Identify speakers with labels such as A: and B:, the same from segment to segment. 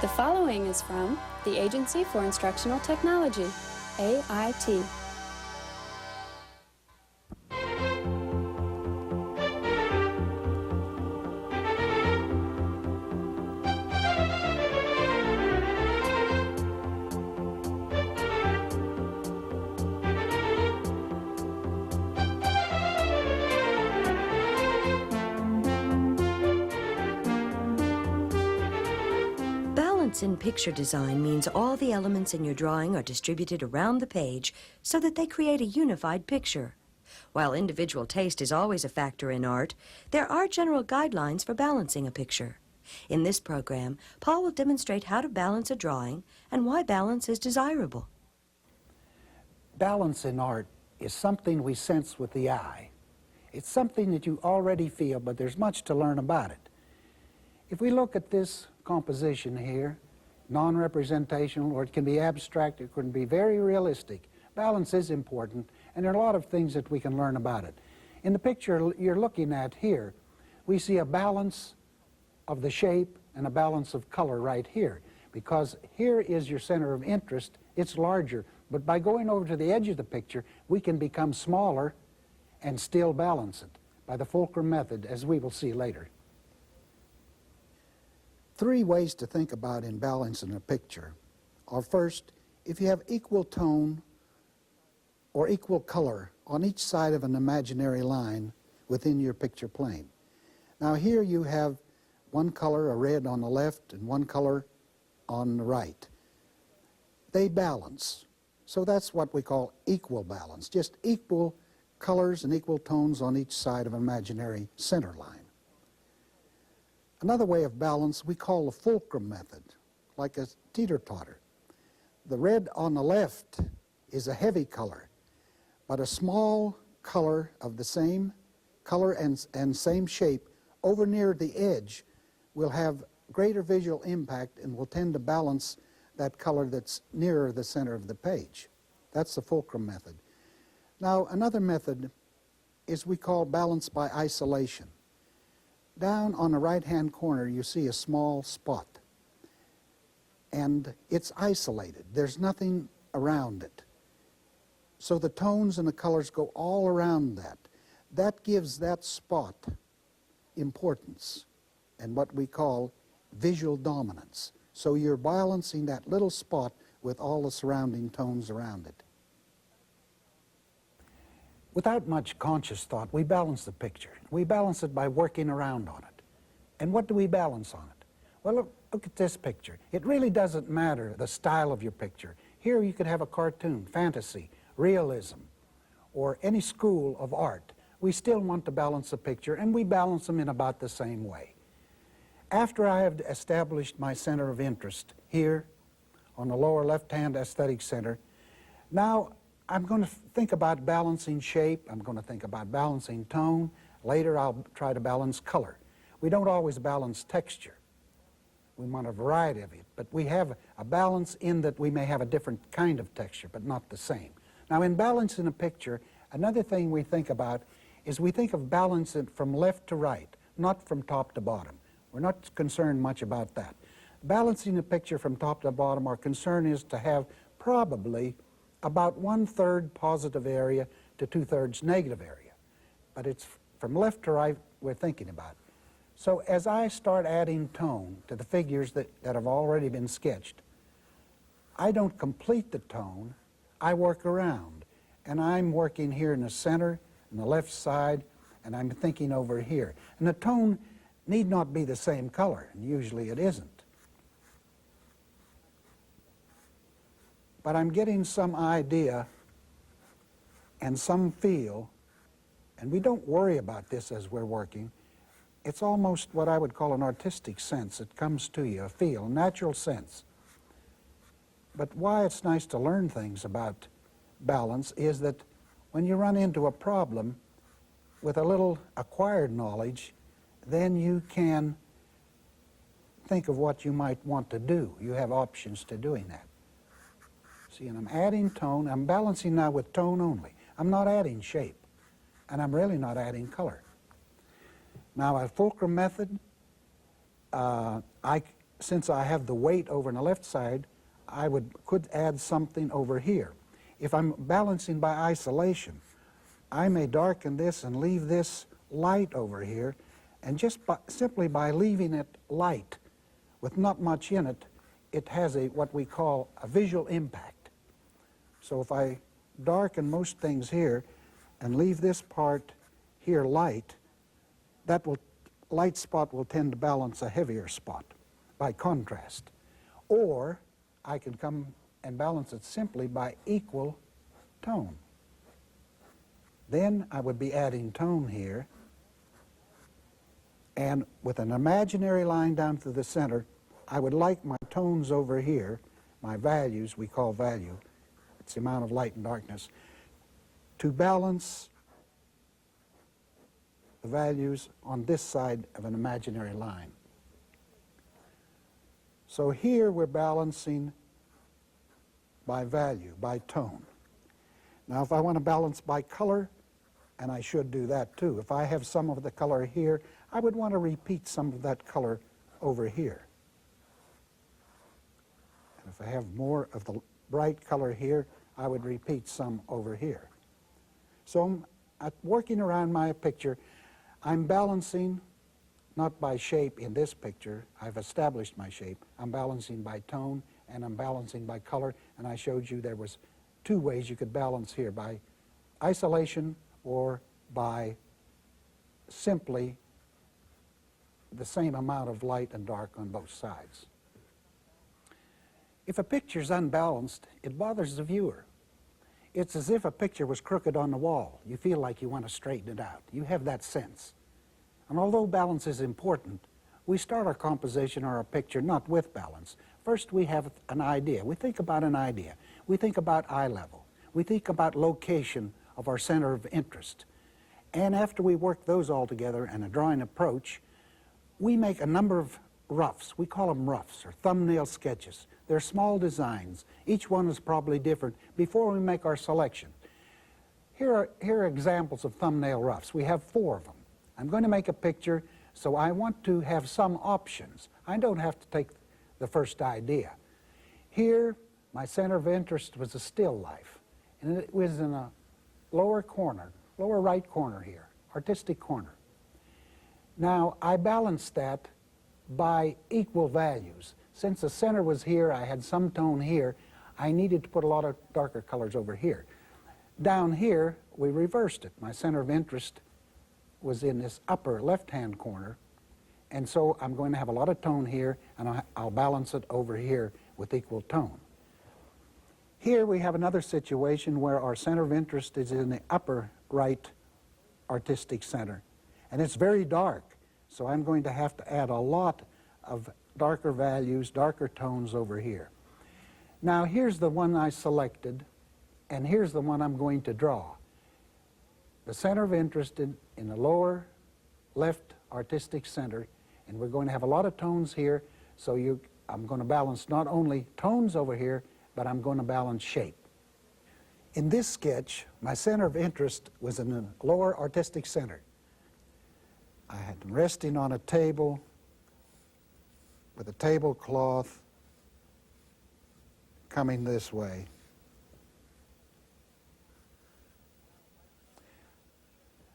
A: The following is from the Agency for Instructional Technology, AIT.
B: Balance in picture design means all the elements in your drawing are distributed around the page so that they create a unified picture. While individual taste is always a factor in art, there are general guidelines for balancing a picture. In this program, Paul will demonstrate how to balance a drawing and why balance is desirable.
C: Balance in art is something we sense with the eye. It's something that you already feel, but there's much to learn about it. If we look at this composition here, non-representational, or it can be abstract, it can be very realistic. Balance is important, and there are a lot of things that we can learn about it. In the picture you're looking at here, we see a balance of the shape and a balance of color right here, because here is your center of interest. It's larger, but by going over to the edge of the picture, we can become smaller and still balance it by the fulcrum method, as we will see later. Three ways to think about in balancing a picture are: first, if you have equal tone or equal color on each side of an imaginary line within your picture plane. Now here you have one color, a red, on the left and one color on the right. They balance. So that's what we call equal balance, just equal colors and equal tones on each side of an imaginary center line. Another way of balance we call the fulcrum method, like a teeter-totter. The red on the left is a heavy color, but a small color of the same color and same shape over near the edge will have greater visual impact and will tend to balance that color that's nearer the center of the page. That's the fulcrum method. Now, another method is we call balance by isolation. Down on the right-hand corner, you see a small spot, and it's isolated. There's nothing around it. So the tones and the colors go all around that. That gives that spot importance and what we call visual dominance. So you're balancing that little spot with all the surrounding tones around it. Without much conscious thought, we balance the picture. We balance it by working around on it. And what do we balance on it? Well, look at this picture. It really doesn't matter the style of your picture. Here you could have a cartoon, fantasy, realism, or any school of art. We still want to balance the picture, and we balance them in about the same way. After I have established my center of interest here on the lower left-hand aesthetic center, now I'm going to think about balancing shape. I'm going to think about balancing tone. Later, I'll try to balance color. We don't always balance texture. We want a variety of it, but we have a balance in that we may have a different kind of texture, but not the same. Now, in balancing a picture, another thing we think about is we think of balancing from left to right, not from top to bottom. We're not concerned much about that. Balancing a picture from top to bottom, our concern is to have probably about 1/3 positive area to 2/3 negative area. But it's from left to right we're thinking about. So as I start adding tone to the figures that have already been sketched, I don't complete the tone, I work around. And I'm working here in the center, on the left side, and I'm thinking over here. And the tone need not be the same color, and usually it isn't. But I'm getting some idea and some feel, and we don't worry about this as we're working. It's almost what I would call an artistic sense. It comes to you, a feel, a natural sense. But why it's nice to learn things about balance is that when you run into a problem with a little acquired knowledge, then you can think of what you might want to do. You have options to doing that. See, and I'm adding tone. I'm balancing now with tone only. I'm not adding shape, and I'm really not adding color. Now, a fulcrum method, I since I have the weight over on the left side, I could add something over here. If I'm balancing by isolation, I may darken this and leave this light over here, and simply by leaving it light with not much in it, it has what we call a visual impact. So if I darken most things here and leave this part here light, that light spot will tend to balance a heavier spot by contrast. Or I can come and balance it simply by equal tone. Then I would be adding tone here, and with an imaginary line down through the center, I would like my tones over here, my values, we call value, it's the amount of light and darkness, to balance the values on this side of an imaginary line. So here we're balancing by value, by tone. Now if I want to balance by color, and I should do that too, if I have some of the color here, I would want to repeat some of that color over here. And if I have more of the bright color here, I would repeat some over here. So working around my picture, I'm balancing not by shape in this picture. I've established my shape. I'm balancing by tone, and I'm balancing by color, and I showed you there was two ways you could balance here, by isolation or by simply the same amount of light and dark on both sides. If a picture's unbalanced, it bothers the viewer. It's as if a picture was crooked on the wall. You feel like you want to straighten it out. You have that sense. And although balance is important, we start our composition or our picture not with balance. First we have an idea. We think about an idea. We think about eye level. We think about location of our center of interest. And after we work those all together in a drawing approach, we make a number of roughs. We call them roughs or thumbnail sketches. They're small designs. Each one is probably different before we make our selection. Here are examples of thumbnail roughs. We have 4 of them. I'm going to make a picture, so I want to have some options. I don't have to take the first idea. Here, my center of interest was a still life, and it was in a lower corner, lower right corner here, artistic corner. Now, I balanced that by equal values. Since the center was here, I had some tone here, I needed to put a lot of darker colors over here. Down here, we reversed it. My center of interest was in this upper left-hand corner, and so I'm going to have a lot of tone here, and I'll balance it over here with equal tone. Here we have another situation where our center of interest is in the upper right artistic center, and it's very dark, so I'm going to have to add a lot of darker values, darker tones over here. Now here's the one I selected, and here's the one I'm going to draw. The center of interest in the lower left artistic center, and we're going to have a lot of tones here, so I'm going to balance not only tones over here, but I'm going to balance shape. In this sketch, my center of interest was in the lower artistic center. I had them resting on a table with a tablecloth coming this way.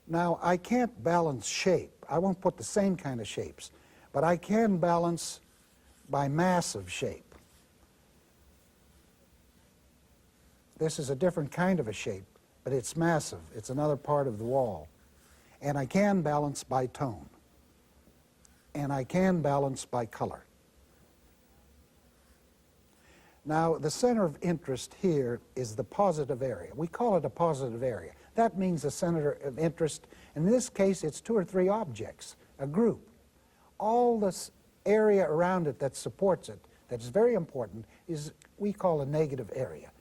C: Now, I can't balance shape. I won't put the same kind of shapes, but I can balance by mass of shape. This is a different kind of a shape, but it's massive. It's another part of the wall. And I can balance by tone. And I can balance by color. Now, the center of interest here is the positive area. We call it a positive area. That means the center of interest. In this case, it's 2 or 3 objects, a group. All this area around it that supports it, that's very important, is we call a negative area.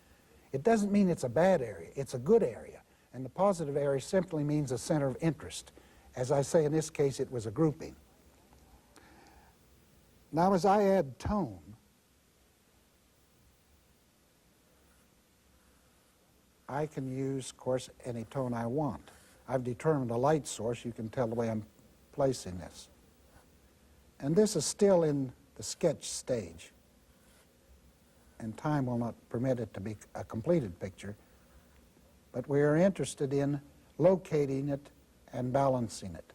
C: It doesn't mean it's a bad area. It's a good area. And the positive area simply means a center of interest. As I say, in this case, it was a grouping. Now, as I add tone, I can use, of course, any tone I want. I've determined a light source. You can tell the way I'm placing this. And this is still in the sketch stage. And time will not permit it to be a completed picture, but we are interested in locating it and balancing it.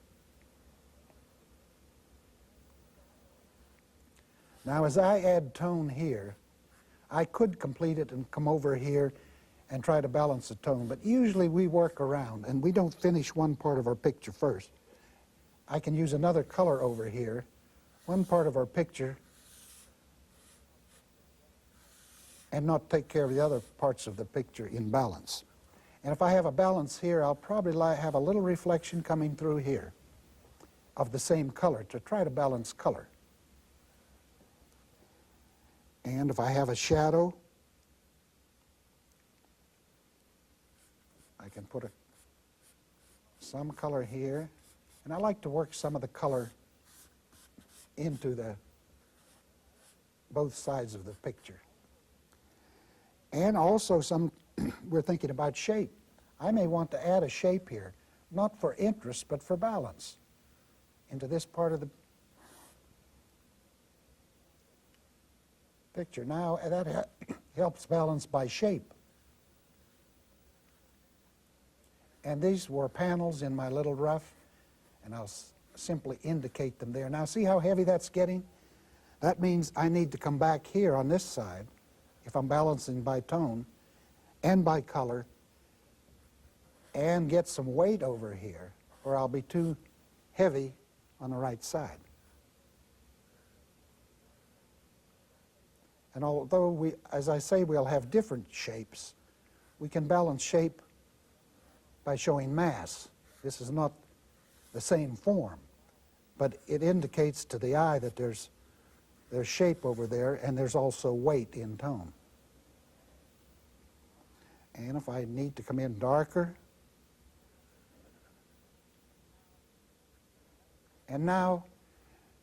C: Now, as I add tone here, I could complete it and come over here and try to balance the tone, but usually we work around and we don't finish one part of our picture first. I can use another color over here, one part of our picture, and not take care of the other parts of the picture in balance. And if I have a balance here, I'll probably have a little reflection coming through here of the same color to try to balance color. And if I have a shadow, I can put some color here. And I like to work some of the color into both sides of the picture. And also we're thinking about shape. I may want to add a shape here, not for interest, but for balance into this part of the picture. Now, that helps balance by shape. And these were panels in my little rough, and I'll simply indicate them there. Now, see how heavy that's getting? That means I need to come back here on this side, if I'm balancing by tone and by color, and get some weight over here, or I'll be too heavy on the right side. And although as I say, we'll have different shapes, we can balance shape by showing mass. This is not the same form, but it indicates to the eye that there's shape over there, and there's also weight in tone. And if I need to come in darker, and now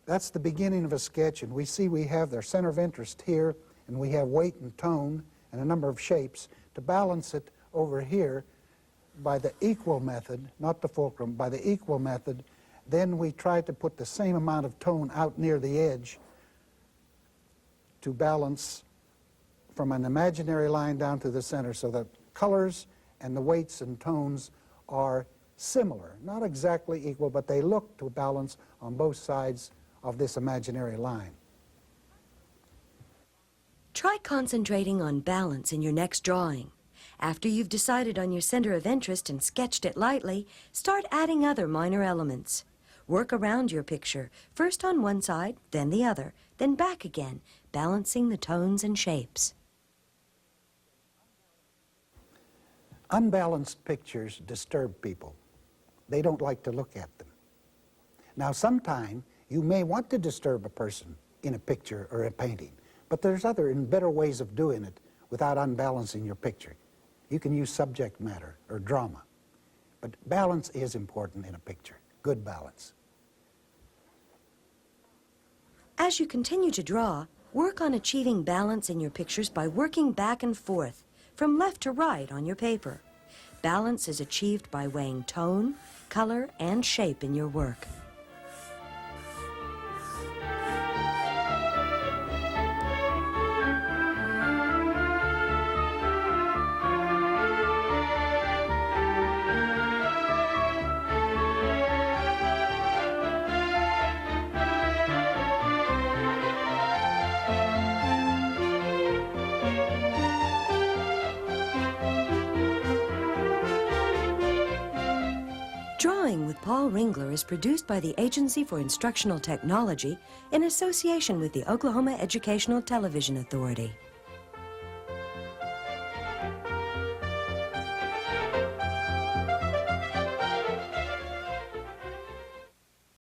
C: that's the beginning of a sketch, and we see we have their center of interest here, and we have weight and tone and a number of shapes to balance it over here by the equal method, not the fulcrum, by the equal method. Then we try to put the same amount of tone out near the edge to balance from an imaginary line down to the center, so that colors and the weights and tones are similar, not exactly equal, but they look to balance on both sides of this imaginary line.
B: Try concentrating on balance in your next drawing. After you've decided on your center of interest and sketched it lightly, start adding other minor elements. Work around your picture, first on one side, then the other, then back again, balancing the tones and shapes.
C: Unbalanced pictures disturb people. They don't like to look at them. Now, sometime you may want to disturb a person in a picture or a painting, but there's other and better ways of doing it without unbalancing your picture. You can use subject matter or drama, but balance is important in a picture, good balance.
B: As you continue to draw, work on achieving balance in your pictures by working back and forth, from left to right on your paper. Balance is achieved by weighing tone, color, and shape in your work. Drawing with Paul Ringler is produced by the Agency for Instructional Technology in association with the Oklahoma Educational Television Authority.